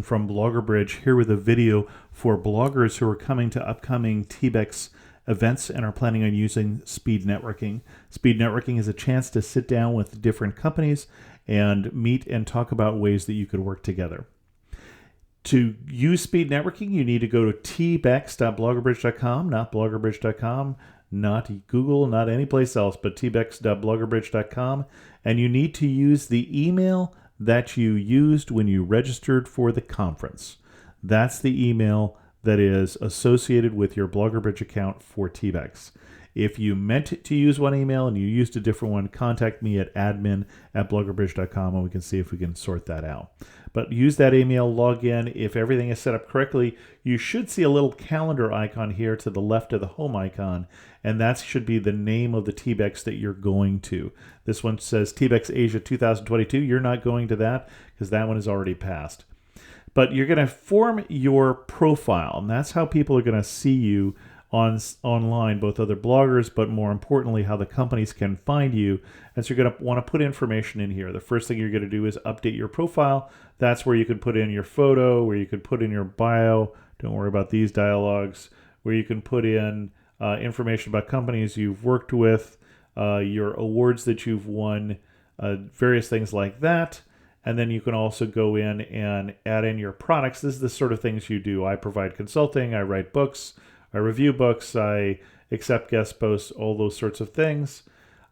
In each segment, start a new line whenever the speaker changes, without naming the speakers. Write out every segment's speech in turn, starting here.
From BloggerBridge here with a video for bloggers who are coming to upcoming TBEX events and are planning on using speed networking. Speed networking is a chance to sit down with different companies and meet and talk about ways that you could work together. To use speed networking, you need to go to tbex.bloggerbridge.com, not bloggerbridge.com, not Google, not any place else, but tbex.bloggerbridge.com, and you need to use the email that you used when you registered for the conference. That's the email that is associated with your BloggerBridge account for TBEX. If you meant to use one email and you used a different one, contact me at admin@bloggerbridge.com and we can see if we can sort that out. But use that email, log in. If everything is set up correctly, you should see a little calendar icon here to the left of the home icon, and that should be the name of the TBEX that you're going to. This one says TBEX Asia 2022. You're not going to that because that one is already passed. But you're going to form your profile, and that's how people are going to see you online, both other bloggers, but more importantly, how the companies can find you. And so you're going to want to put information in here. The first thing you're going to do is update your profile. That's where you can put in your photo, where you can put in your bio. Don't worry about these dialogues. Where you can put in information about companies you've worked with, your awards that you've won, various things like that. And then you can also go in and add in your products. This is the sort of things you do. I provide consulting, I write books, I review books, I accept guest posts, all those sorts of things.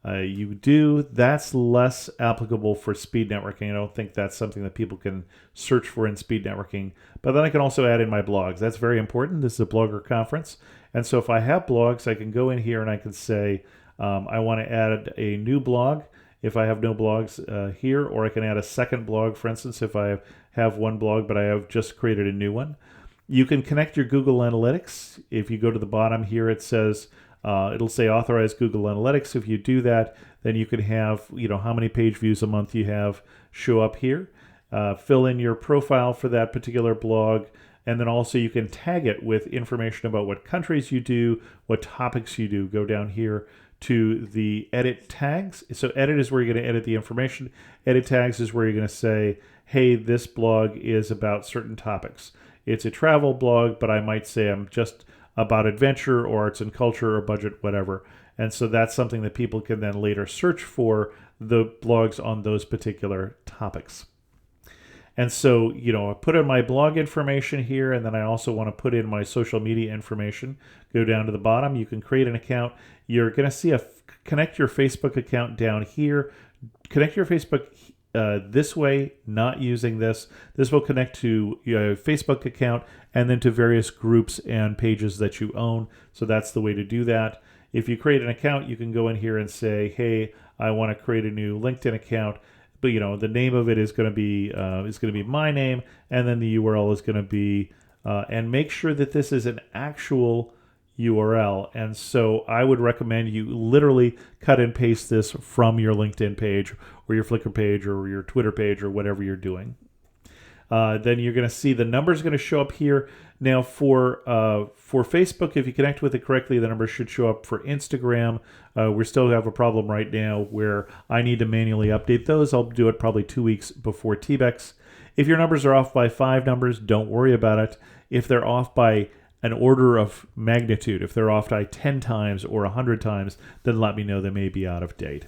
You do. That's less applicable for speed networking. I don't think that's something that people can search for in speed networking. But then I can also add in my blogs. That's very important. This is a blogger conference. And so if I have blogs, I can go in here and I can say, I want to add a new blog if I have no blogs here, or I can add a second blog, for instance, if I have one blog, but I have just created a new one. You can connect your Google Analytics. If you go to the bottom here, it says, it'll say authorize Google Analytics. If you do that, then you can have, how many page views a month you have show up here. Fill in your profile for that particular blog. And then also you can tag it with information about what countries you do, what topics you do. Go down here to the edit tags. So edit is where you're going to edit the information. Edit tags is where you're going to say, hey, this blog is about certain topics. It's a travel blog, but I might say I'm just about adventure or arts and culture or budget, whatever. And so that's something that people can then later search for, the blogs on those particular topics. And so, I put in my blog information here, and then I also want to put in my social media information. Go down to the bottom. You can create an account. You're going to see connect your Facebook account down here. Connect your Facebook this way, not using this. This will connect to your Facebook account and then to various groups and pages that you own. So that's the way to do that. If you create an account, you can go in here and say, hey, I want to create a new LinkedIn account. But the name of it is going to be my name, and then the URL is going to be and make sure that this is an actual URL. And so I would recommend you literally cut and paste this from your LinkedIn page or your Flickr page or your Twitter page or whatever you're doing. Then you're going to see the numbers going to show up here. Now for Facebook, if you connect with it correctly, the numbers should show up. For Instagram, we still have a problem right now where I need to manually update those. I'll do it probably 2 weeks before TBEX. If your numbers are off by 5 numbers, don't worry about it. If they're off by an order of magnitude, if they're off by 10 times or 100 times, then let me know. They may be out of date.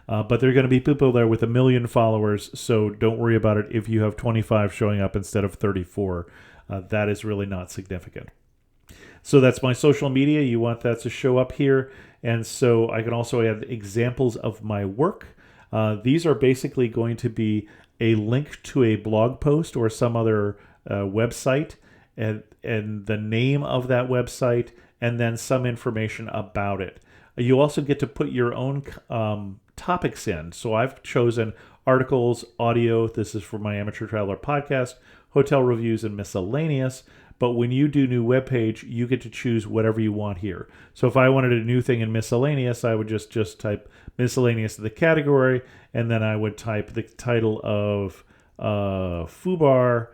But there are going to be people there with 1 million followers, so don't worry about it if you have 25 showing up instead of 34. That is really not significant. So that's my social media. You want that to show up here. And so I can also add examples of my work. These are basically going to be a link to a blog post or some other website and the name of that website and then some information about it. You also get to put your own topics in. So I've chosen articles, audio. This is for my Amateur Traveler podcast, hotel reviews, and miscellaneous. But when you do new web page, you get to choose whatever you want here. So if I wanted a new thing in miscellaneous, I would just type miscellaneous to the category, and then I would type the title of FUBAR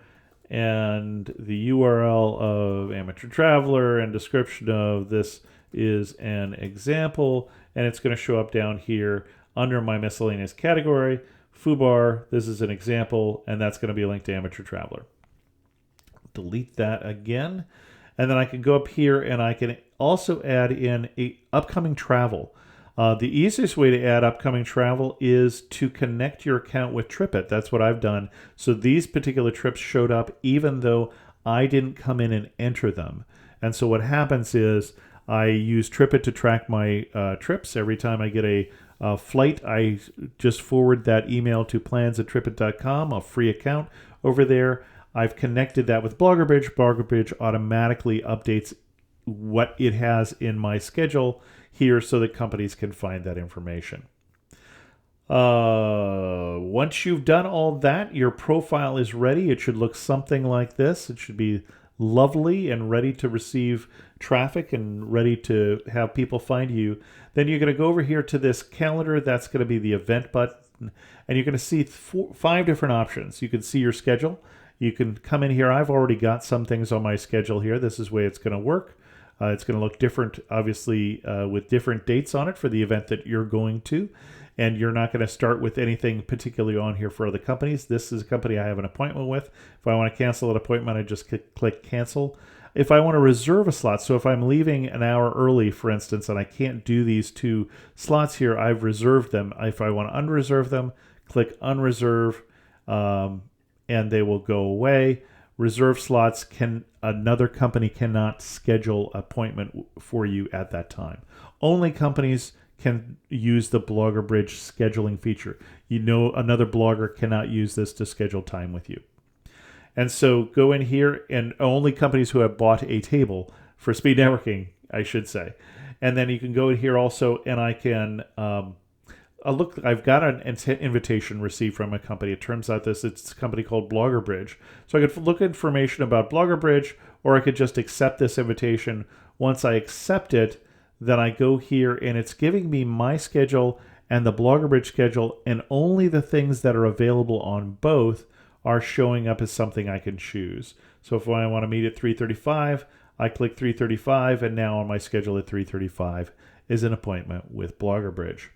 and the URL of Amateur Traveler and description of this is an example, and it's going to show up down here under my miscellaneous category. FUBAR, this is an example, and that's going to be linked to Amateur Traveler. delete that again. And then I can go up here and I can also add in upcoming travel. The easiest way to add upcoming travel is to connect your account with TripIt. That's what I've done. So these particular trips showed up even though I didn't come in and enter them. And so what happens is I use TripIt to track my trips. Every time I get a flight, I just forward that email to plans@tripit.com, a free account over there. I've connected that with BloggerBridge. BloggerBridge automatically updates what it has in my schedule here so that companies can find that information. Once you've done all that, your profile is ready. It should look something like this. It should be lovely and ready to receive traffic and ready to have people find you. Then you're going to go over here to this calendar. That's going to be the event button. And you're going to see 5 different options. You can see your schedule. You can come in here. I've already got some things on my schedule here. This is the way it's going to work. It's going to look different, obviously, with different dates on it for the event that you're going to. And you're not going to start with anything particularly on here for other companies. This is a company I have an appointment with. If I want to cancel an appointment, I just click cancel. If I want to reserve a slot, so if I'm leaving an hour early, for instance, and I can't do these 2 slots here, I've reserved them. If I want to unreserve them, click unreserve, and they will go away. Reserve slots, another company cannot schedule appointment for you at that time. Only companies can use the BloggerBridge scheduling feature. Another blogger cannot use this to schedule time with you. And so go in here, and only companies who have bought a table for speed networking, I should say. And then you can go in here also, and I can look. I've got an invitation received from a company. It turns out it's a company called BloggerBridge. So I could look at information about BloggerBridge, or I could just accept this invitation. Once I accept it, then I go here, and it's giving me my schedule and the BloggerBridge schedule, and only the things that are available on both are showing up as something I can choose. So if I want to meet at 3:35, I click 3:35, and now on my schedule at 3:35 is an appointment with BloggerBridge.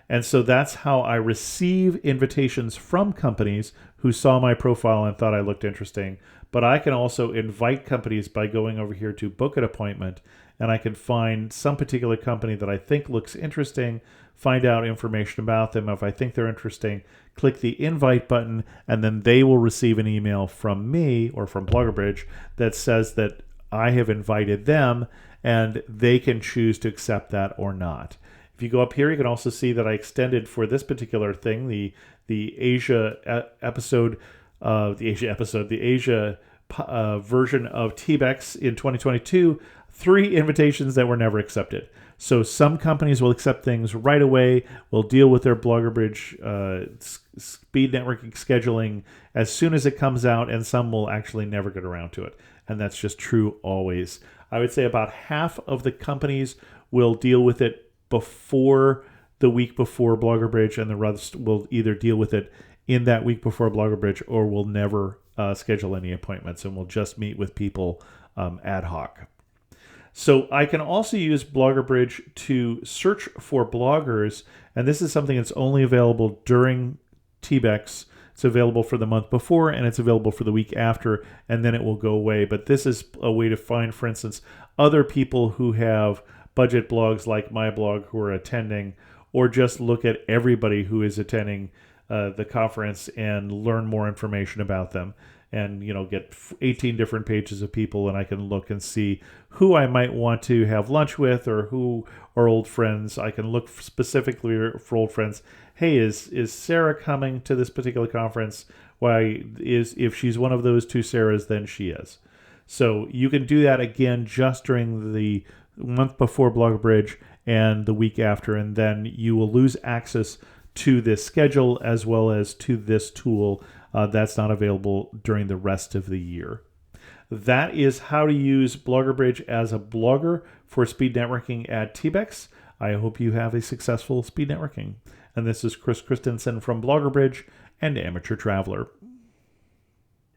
And so that's how I receive invitations from companies who saw my profile and thought I looked interesting. But I can also invite companies by going over here to book an appointment, and I can find some particular company that I think looks interesting, find out information about them. If I think they're interesting, click the invite button, and then they will receive an email from me or from BloggerBridge that says that I have invited them, and they can choose to accept that or not. If you go up here, you can also see that I extended for this particular thing, the Asia episode, the Asia version of TBEX in 2022, 3 invitations that were never accepted. So some companies will accept things right away, will deal with their BloggerBridge speed networking scheduling as soon as it comes out, and some will actually never get around to it. And that's just true always. I would say about half of the companies will deal with it before the week before BloggerBridge, and the rest will either deal with it in that week before BloggerBridge or will never schedule any appointments and will just meet with people ad hoc. So I can also use BloggerBridge to search for bloggers, and this is something that's only available during TBEX. It's available for the month before, and it's available for the week after, and then it will go away. But this is a way to find, for instance, other people who have budget blogs like my blog who are attending, or just look at everybody who is attending the conference and learn more information about them. And get 18 different pages of people, and I can look and see who I might want to have lunch with or who are old friends. I can look specifically for old friends. Hey, is Sarah coming to this particular conference? If she's one of those 2 Sarahs, then she is. So you can do that again just during the month before BloggerBridge and the week after, and then you will lose access to this schedule as well as to this tool. That's not available during the rest of the year. That is how to use BloggerBridge as a blogger for speed networking at TBEX. I hope you have a successful speed networking. And this is Chris Christensen from BloggerBridge and Amateur Traveler.